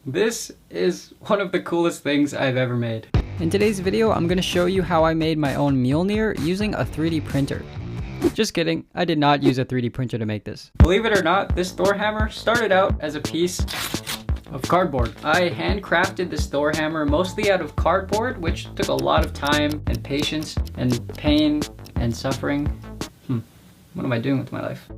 This is one of the coolest things I've ever made. In today's video, I'm going to show you how I made my own Mjolnir using a 3D printer. Just kidding, I did not use a 3D printer to make this. Believe it or not, this Thor hammer started out as a piece of cardboard. I handcrafted this Thor hammer mostly out of cardboard, which took a lot of time and patience and pain and suffering. What am I doing with my life?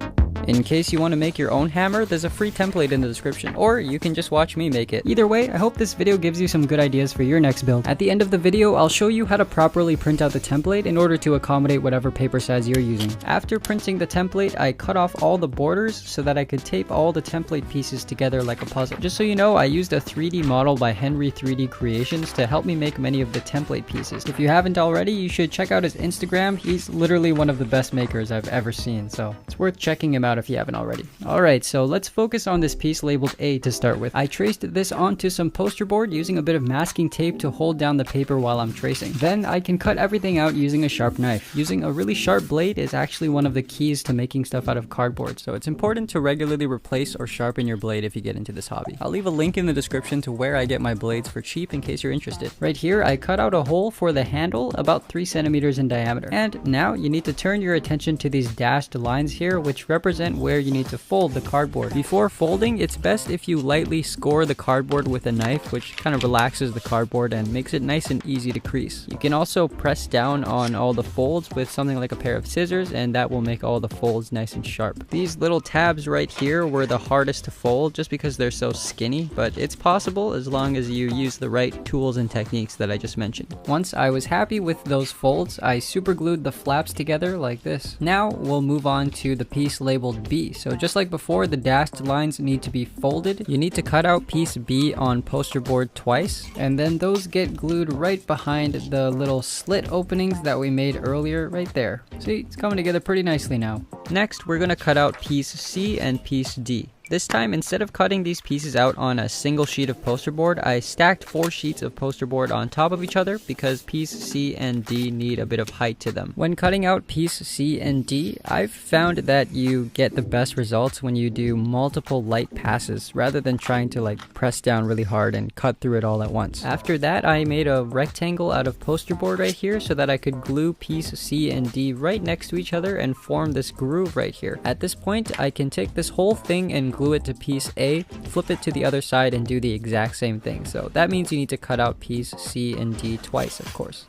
In case you want to make your own hammer, there's a free template in the description, or you can just watch me make it. Either way, I hope this video gives you some good ideas for your next build. At the end of the video, I'll show you how to properly print out the template in order to accommodate whatever paper size you're using. After printing the template, I cut off all the borders so that I could tape all the template pieces together like a puzzle. Just so you know, I used a 3D model by Henry 3D Creations to help me make many of the template pieces. If you haven't already, you should check out his Instagram. He's literally one of the best makers I've ever seen, so it's worth checking him out if you haven't already. Alright, so let's focus on this piece labeled A to start with. I traced this onto some poster board using a bit of masking tape to hold down the paper while I'm tracing. Then I can cut everything out using a sharp knife. Using a really sharp blade is actually one of the keys to making stuff out of cardboard, so it's important to regularly replace or sharpen your blade if you get into this hobby. I'll leave a link in the description to where I get my blades for cheap in case you're interested. Right here, I cut out a hole for the handle about 3 centimeters in diameter. And now you need to turn your attention to these dashed lines here, which represent where you need to fold the cardboard. Before folding, it's best if you lightly score the cardboard with a knife, which kind of relaxes the cardboard and makes it nice and easy to crease. You can also press down on all the folds with something like a pair of scissors, and that will make all the folds nice and sharp. These little tabs right here were the hardest to fold just because they're so skinny, but it's possible as long as you use the right tools and techniques that I just mentioned. Once I was happy with those folds, I super glued the flaps together like this. Now we'll move on to the piece labeled B. So just like before, the dashed lines need to be folded. You need to cut out piece B on poster board twice, and then those get glued right behind the little slit openings that we made earlier right there. See, it's coming together pretty nicely now. Next, we're going to cut out piece C and piece D. This time, instead of cutting these pieces out on a single sheet of poster board, I stacked 4 sheets of poster board on top of each other because piece C and D need a bit of height to them. When cutting out piece C and D, I've found that you get the best results when you do multiple light passes rather than trying to press down really hard and cut through it all at once. After that, I made a rectangle out of poster board right here so that I could glue piece C and D right next to each other and form this groove right here. At this point, I can take this whole thing and glue it to piece A, flip it to the other side, and do the exact same thing. So that means you need to cut out piece C and D twice, of course.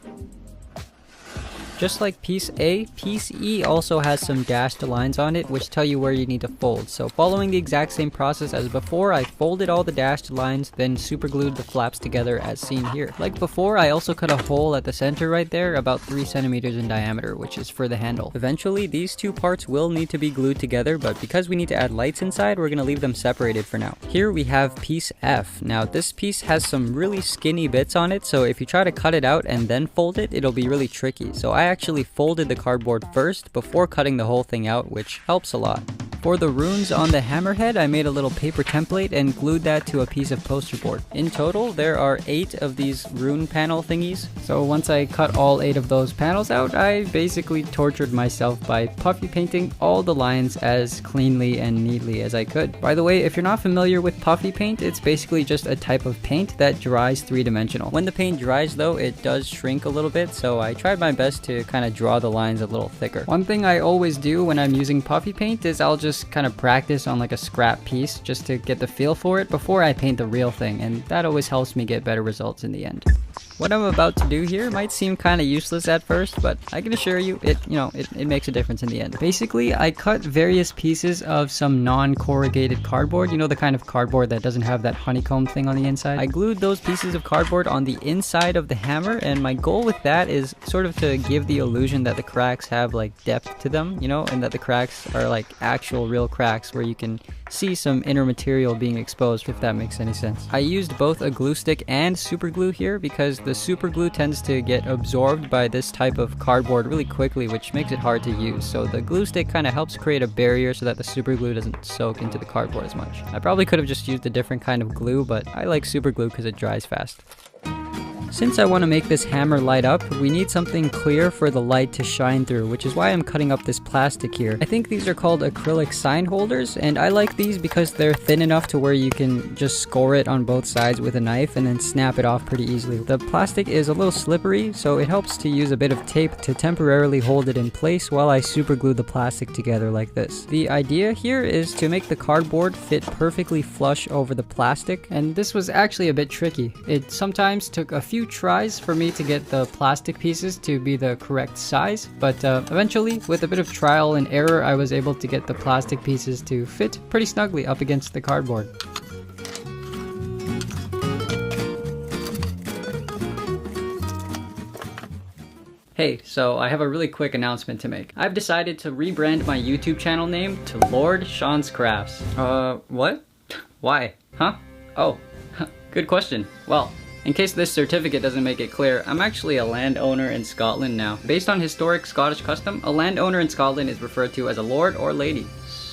Just like piece A, piece E also has some dashed lines on it which tell you where you need to fold. So following the exact same process as before, I folded all the dashed lines, then super glued the flaps together as seen here. Like before, I also cut a hole at the center right there about 3 centimeters in diameter, which is for the handle. Eventually, these two parts will need to be glued together, but because we need to add lights inside, we're going to leave them separated for now. Here we have piece F. Now this piece has some really skinny bits on it, so if you try to cut it out and then fold it, it'll be really tricky. So I actually folded the cardboard first before cutting the whole thing out, which helps a lot. For the runes on the hammerhead, I made a little paper template and glued that to a piece of poster board. In total, there are 8 of these rune panel thingies. So once I cut all 8 of those panels out, I basically tortured myself by puffy painting all the lines as cleanly and neatly as I could. By the way, if you're not familiar with puffy paint, it's basically just a type of paint that dries 3-dimensional. When the paint dries though, it does shrink a little bit, so I tried my best to kind of draw the lines a little thicker. One thing I always do when I'm using puffy paint is I'll just kind of practice on like a scrap piece just to get the feel for it before I paint the real thing, and that always helps me get better results in the end. What I'm about to do here might seem kind of useless at first, but I can assure you it makes a difference in the end. Basically, I cut various pieces of some non-corrugated cardboard, you know, the kind of cardboard that doesn't have that honeycomb thing on the inside. I glued those pieces of cardboard on the inside of the hammer, and my goal with that is sort of to give the illusion that the cracks have like depth to them, you know, and that the cracks are like actual real cracks where you can see some inner material being exposed, if that makes any sense. I used both a glue stick and super glue here because the super glue tends to get absorbed by this type of cardboard really quickly, which makes it hard to use. So the glue stick kind of helps create a barrier so that the super glue doesn't soak into the cardboard as much. I probably could have just used a different kind of glue, but I like super glue because it dries fast. Since I want to make this hammer light up, we need something clear for the light to shine through, which is why I'm cutting up this plastic here. I think these are called acrylic sign holders, and I like these because they're thin enough to where you can just score it on both sides with a knife and then snap it off pretty easily. The plastic is a little slippery, so it helps to use a bit of tape to temporarily hold it in place while I super glue the plastic together like this. The idea here is to make the cardboard fit perfectly flush over the plastic, and this was actually a bit tricky. It sometimes took a few tries for me to get the plastic pieces to be the correct size, but eventually, with a bit of trial and error, I was able to get the plastic pieces to fit pretty snugly up against the cardboard. Hey, so I have a really quick announcement to make. I've decided to rebrand my YouTube channel name to Lord Sean's Crafts. What? Why? Huh? Oh, good question. Well, in case this certificate doesn't make it clear, I'm actually a landowner in Scotland now. Based on historic Scottish custom, a landowner in Scotland is referred to as a lord or lady.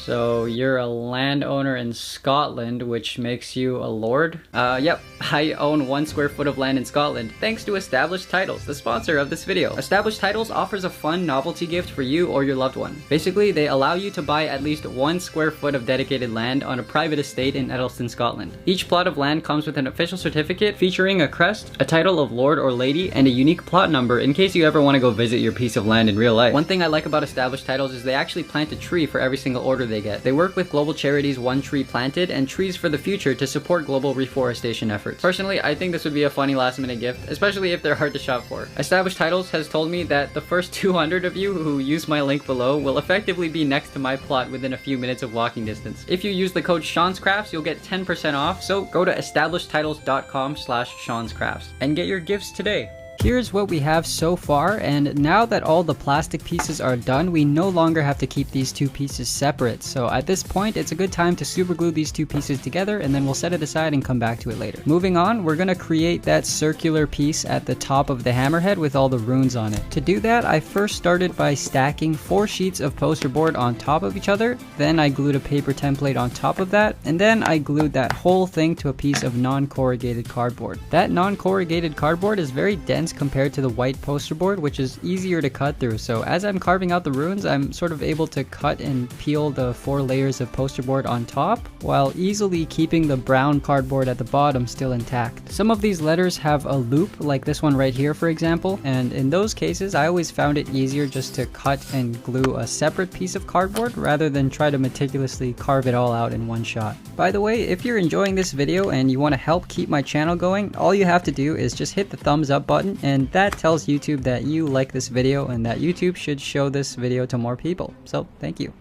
So you're a landowner in Scotland, which makes you a lord? Yep, I own 1 square foot of land in Scotland, thanks to Established Titles, the sponsor of this video. Established Titles offers a fun novelty gift for you or your loved one. Basically, they allow you to buy at least 1 square foot of dedicated land on a private estate in Edelston, Scotland. Each plot of land comes with an official certificate featuring a crest, a title of lord or lady, and a unique plot number in case you ever want to go visit your piece of land in real life. One thing I like about Established Titles is they actually plant a tree for every single order they get. They work with global charities One Tree Planted and Trees for the Future to support global reforestation efforts. Personally, I think this would be a funny last minute gift, especially if they're hard to shop for. Established Titles has told me that the first 200 of you who use my link below will effectively be next to my plot within a few minutes of walking distance. If you use the code Sean's Crafts, you'll get 10% off, so go to establishedtitles.com/seanscrafts and get your gifts today. Here's what we have so far, and now that all the plastic pieces are done, we no longer have to keep these 2 pieces separate. So at this point, it's a good time to super glue these 2 pieces together, and then we'll set it aside and come back to it later. Moving on, we're gonna create that circular piece at the top of the hammerhead with all the runes on it. To do that, I first started by stacking 4 sheets of poster board on top of each other, then I glued a paper template on top of that, and then I glued that whole thing to a piece of non-corrugated cardboard. That non-corrugated cardboard is very dense compared to the white poster board, which is easier to cut through. So as I'm carving out the runes, I'm sort of able to cut and peel the 4 layers of poster board on top, while easily keeping the brown cardboard at the bottom still intact. Some of these letters have a loop, like this one right here for example, and in those cases I always found it easier just to cut and glue a separate piece of cardboard rather than try to meticulously carve it all out in one shot. By the way, if you're enjoying this video and you want to help keep my channel going, all you have to do is just hit the thumbs up button, and that tells YouTube that you like this video and that YouTube should show this video to more people. So thank you.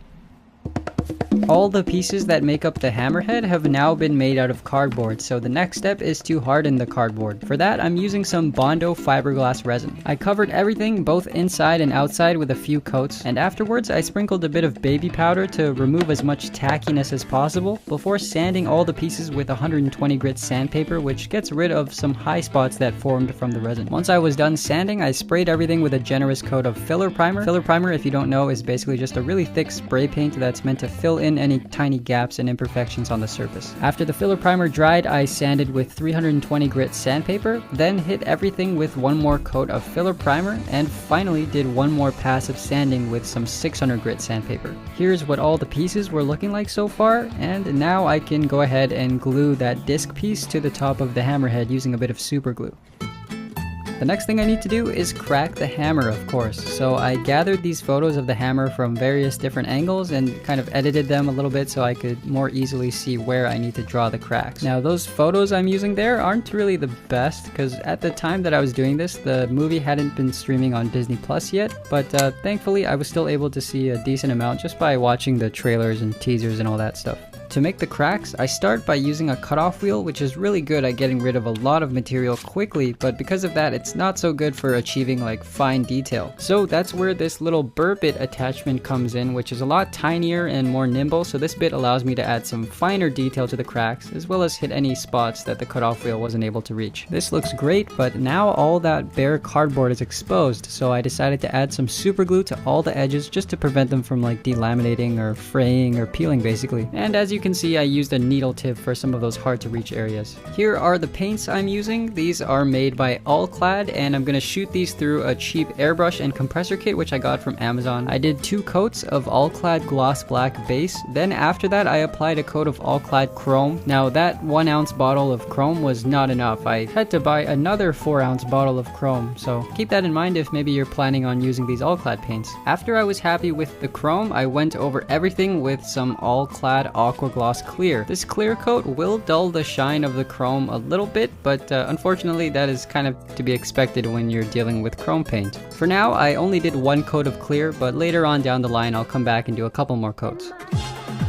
All the pieces that make up the hammerhead have now been made out of cardboard, so the next step is to harden the cardboard. For that, I'm using some Bondo fiberglass resin. I covered everything both inside and outside with a few coats, and afterwards I sprinkled a bit of baby powder to remove as much tackiness as possible before sanding all the pieces with 120 grit sandpaper, which gets rid of some high spots that formed from the resin. Once I was done sanding, I sprayed everything with a generous coat of filler primer. Filler primer, if you don't know, is basically just a really thick spray paint that's meant to fill in any tiny gaps and imperfections on the surface. After the filler primer dried, I sanded with 320 grit sandpaper, then hit everything with one more coat of filler primer, and finally did one more pass of sanding with some 600 grit sandpaper. Here's what all the pieces were looking like so far, and now I can go ahead and glue that disc piece to the top of the hammerhead using a bit of super glue. The next thing I need to do is crack the hammer, of course. So I gathered these photos of the hammer from various different angles and kind of edited them a little bit so I could more easily see where I need to draw the cracks. Now those photos I'm using there aren't really the best because at the time that I was doing this, the movie hadn't been streaming on Disney Plus yet, but thankfully I was still able to see a decent amount just by watching the trailers and teasers and all that stuff. To make the cracks, I start by using a cutoff wheel, which is really good at getting rid of a lot of material quickly, but because of that, it's not so good for achieving like fine detail. So that's where this little burr bit attachment comes in, which is a lot tinier and more nimble, so this bit allows me to add some finer detail to the cracks, as well as hit any spots that the cutoff wheel wasn't able to reach. This looks great, but now all that bare cardboard is exposed, so I decided to add some super glue to all the edges just to prevent them from like delaminating or fraying or peeling basically. And as you can see, I used a needle tip for some of those hard to reach areas. Here are the paints I'm using. These are made by Allclad, and I'm gonna shoot these through a cheap airbrush and compressor kit which I got from Amazon. I did 2 coats of Allclad gloss black base. Then after that I applied a coat of Allclad chrome. Now that 1 ounce bottle of chrome was not enough. I had to buy another 4 ounce bottle of chrome, so keep that in mind if maybe you're planning on using these Allclad paints. After I was happy with the chrome, I went over everything with some Allclad aqua gloss clear. This clear coat will dull the shine of the chrome a little bit, but unfortunately that is kind of to be expected when you're dealing with chrome paint. For now I only did 1 coat of clear, but later on down the line I'll come back and do a couple more coats.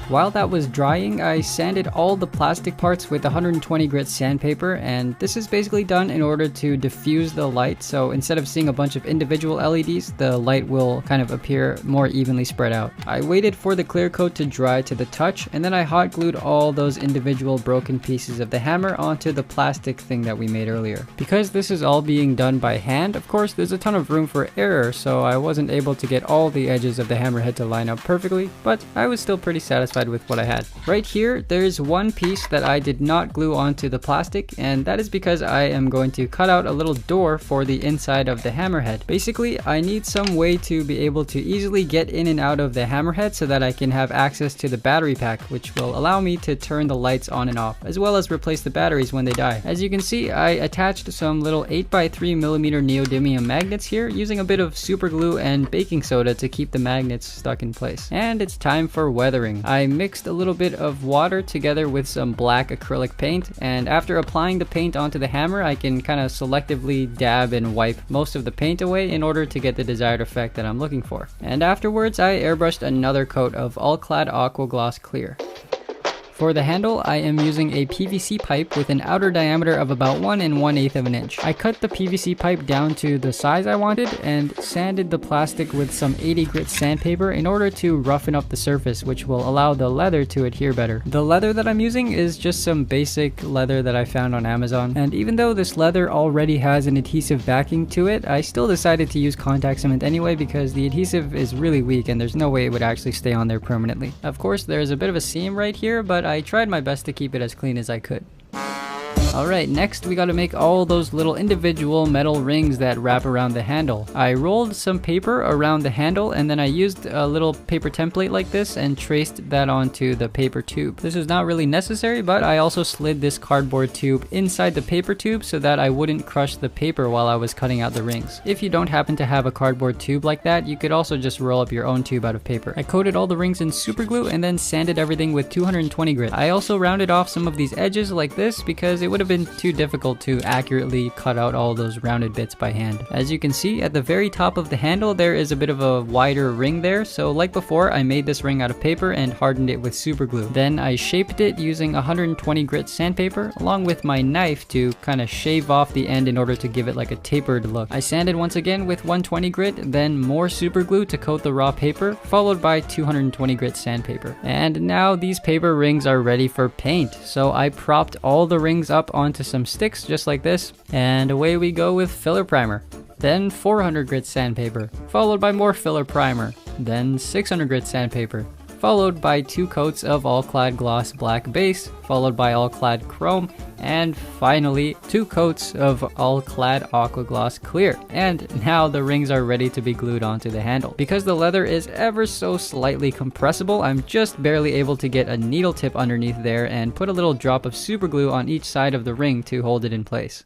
While that was drying, I sanded all the plastic parts with 120 grit sandpaper, and this is basically done in order to diffuse the light, so instead of seeing a bunch of individual LEDs, the light will kind of appear more evenly spread out. I waited for the clear coat to dry to the touch, and then I hot glued all those individual broken pieces of the hammer onto the plastic thing that we made earlier. Because this is all being done by hand, of course there's a ton of room for error, so I wasn't able to get all the edges of the hammerhead to line up perfectly, but I was still pretty satisfied with what I had. Right here, there's one piece that I did not glue onto the plastic, and that is because I am going to cut out a little door for the inside of the hammerhead. Basically, I need some way to be able to easily get in and out of the hammerhead so that I can have access to the battery pack, which will allow me to turn the lights on and off, as well as replace the batteries when they die. As you can see, I attached some little 8x3mm neodymium magnets here, using a bit of super glue and baking soda to keep the magnets stuck in place. And it's time for weathering. I mixed a little bit of water together with some black acrylic paint, and after applying the paint onto the hammer, I can kind of selectively dab and wipe most of the paint away in order to get the desired effect that I'm looking for. And afterwards, I airbrushed another coat of Allclad Aqua Gloss Clear. For the handle, I am using a PVC pipe with an outer diameter of about 1 1/8 of an inch. I cut the PVC pipe down to the size I wanted and sanded the plastic with some 80 grit sandpaper in order to roughen up the surface, which will allow the leather to adhere better. The leather that I'm using is just some basic leather that I found on Amazon, and even though this leather already has an adhesive backing to it, I still decided to use contact cement anyway because the adhesive is really weak and there's no way it would actually stay on there permanently. Of course, there's a bit of a seam right here, but I tried my best to keep it as clean as I could. Alright, next we gotta make all those little individual metal rings that wrap around the handle. I rolled some paper around the handle, and then I used a little paper template like this and traced that onto the paper tube. This is not really necessary, but I also slid this cardboard tube inside the paper tube so that I wouldn't crush the paper while I was cutting out the rings. If you don't happen to have a cardboard tube like that, you could also just roll up your own tube out of paper. I coated all the rings in super glue and then sanded everything with 220 grit. I also rounded off some of these edges like this because it would have been too difficult to accurately cut out all those rounded bits by hand. As you can see, at the very top of the handle there is a bit of a wider ring there, so like before, I made this ring out of paper and hardened it with super glue. Then I shaped it using 120 grit sandpaper along with my knife to kind of shave off the end in order to give it like a tapered look. I sanded once again with 120 grit, then more super glue to coat the raw paper, followed by 220 grit sandpaper. And now these paper rings are ready for paint, so I propped all the rings up onto some sticks just like this, and away we go with filler primer. Then 400 grit sandpaper, followed by more filler primer, then 600 grit sandpaper, followed by 2 coats of Allclad Gloss Black Base, followed by Allclad Chrome, and finally 2 coats of Allclad Aqua Gloss Clear. And now the rings are ready to be glued onto the handle. Because the leather is ever so slightly compressible, I'm just barely able to get a needle tip underneath there and put a little drop of super glue on each side of the ring to hold it in place.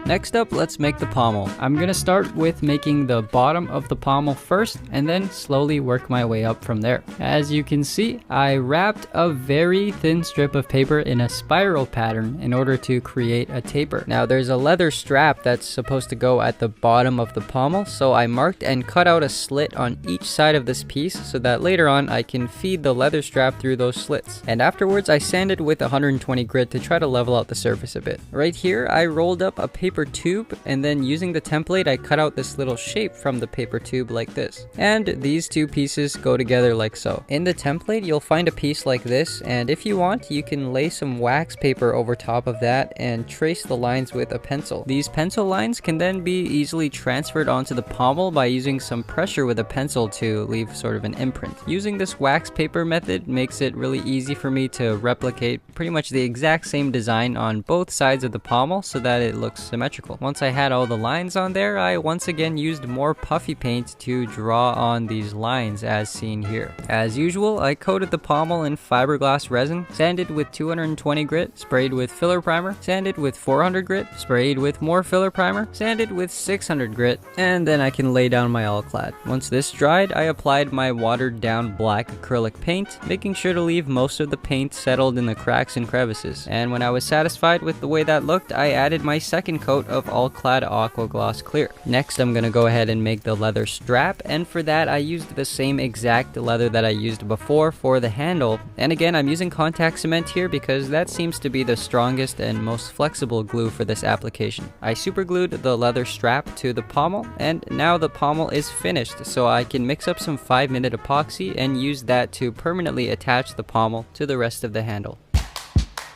Next up, let's make the pommel. I'm gonna start with making the bottom of the pommel first and then slowly work my way up from there. As you can see, I wrapped a very thin strip of paper in a spiral pattern in order to create a taper. Now there's a leather strap that's supposed to go at the bottom of the pommel, so I marked and cut out a slit on each side of this piece so that later on I can feed the leather strap through those slits. And afterwards I sanded with 120 grit to try to level out the surface a bit. Right here I rolled up a paper paper tube, and then using the template I cut out this little shape from the paper tube like this. And these two pieces go together like so. In the template you'll find a piece like this, and if you want you can lay some wax paper over top of that and trace the lines with a pencil. These pencil lines can then be easily transferred onto the pommel by using some pressure with a pencil to leave sort of an imprint. Using this wax paper method makes it really easy for me to replicate pretty much the exact same design on both sides of the pommel so that it looks symmetrical. Once I had all the lines on there, I once again used more puffy paint to draw on these lines as seen here. As usual, I coated the pommel in fiberglass resin, sanded with 220 grit, sprayed with filler primer, sanded with 400 grit, sprayed with more filler primer, sanded with 600 grit, and then I can lay down my all-clad. Once this dried, I applied my watered down black acrylic paint, making sure to leave most of the paint settled in the cracks and crevices. And when I was satisfied with the way that looked, I added my second coat of all-clad aqua gloss clear. Next, I'm gonna go ahead and make the leather strap, and for that I used the same exact leather that I used before for the handle. And again, I'm using contact cement here because that seems to be the strongest and most flexible glue for this application. I super glued the leather strap to the pommel, and now the pommel is finished, so I can mix up some 5-minute epoxy and use that to permanently attach the pommel to the rest of the handle.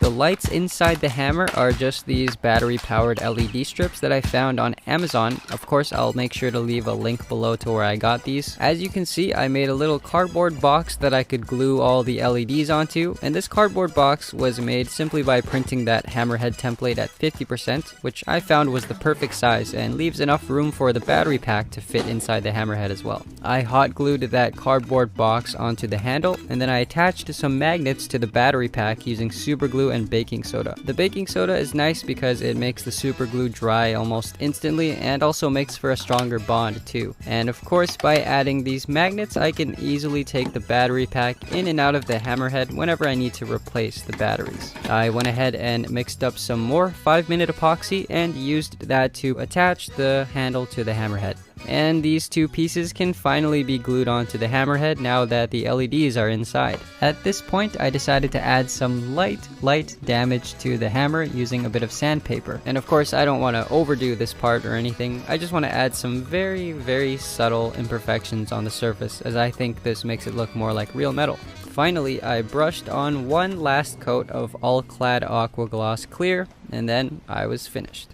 The lights inside the hammer are just these battery-powered LED strips that I found on Amazon. Of course, I'll make sure to leave a link below to where I got these. As you can see, I made a little cardboard box that I could glue all the LEDs onto, and this cardboard box was made simply by printing that hammerhead template at 50%, which I found was the perfect size and leaves enough room for the battery pack to fit inside the hammerhead as well. I hot glued that cardboard box onto the handle, and then I attached some magnets to the battery pack using super glue and baking soda. The baking soda is nice because it makes the super glue dry almost instantly and also makes for a stronger bond too. And of course, by adding these magnets, I can easily take the battery pack in and out of the hammerhead whenever I need to replace the batteries. I went ahead and mixed up some more 5-minute epoxy and used that to attach the handle to the hammerhead. And these two pieces can finally be glued onto the hammerhead now that the LEDs are inside. At this point, I decided to add some light damage to the hammer using a bit of sandpaper. And of course, I don't want to overdo this part or anything. I just want to add some very subtle imperfections on the surface, as I think this makes it look more like real metal. Finally, I brushed on one last coat of all-clad aqua gloss clear, and then I was finished.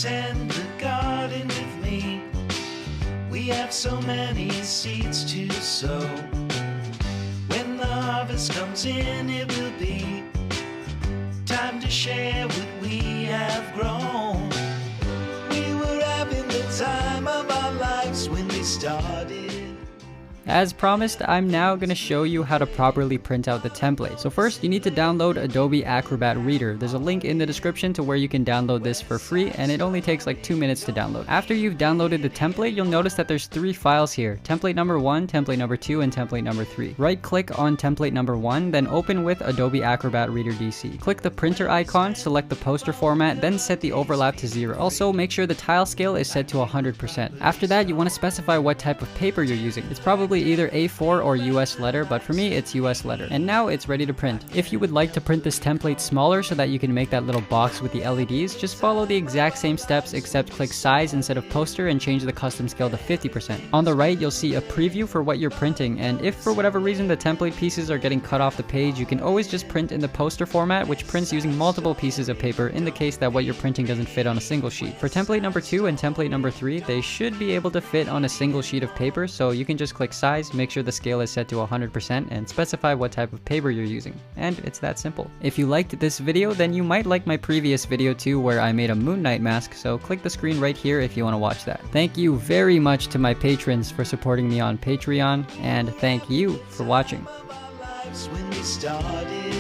Tend the garden with me. We have so many seeds to sow. When the harvest comes in, it will be time to share what we have grown. We were having the time of our lives when we started. As promised, I'm now going to show you how to properly print out the template. So first, you need to download Adobe Acrobat Reader. There's a link in the description to where you can download this for free, and it only takes like 2 minutes to download. After you've downloaded the template, you'll notice that there's 3 files here: template number 1, template number 2, and template number 3. Right click on template number 1, then open with Adobe Acrobat Reader DC. Click the printer icon, select the poster format, then set the overlap to 0. Also, make sure the tile scale is set to 100%. After that, you want to specify what type of paper you're using. It's probably either A4 or US letter, but for me it's US letter. And now it's ready to print. If you would like to print this template smaller so that you can make that little box with the LEDs, just follow the exact same steps except click size instead of poster and change the custom scale to 50%. On the right you'll see a preview for what you're printing, and if for whatever reason the template pieces are getting cut off the page, you can always just print in the poster format, which prints using multiple pieces of paper in the case that what you're printing doesn't fit on a single sheet. For template number 2 and template number 3, they should be able to fit on a single sheet of paper, so you can just click size, make sure the scale is set to 100%, and specify what type of paper you're using. And it's that simple. If you liked this video, then you might like my previous video too, where I made a Moon Knight mask, so click the screen right here if you want to watch that. Thank you very much to my patrons for supporting me on Patreon, and thank you for watching. When we started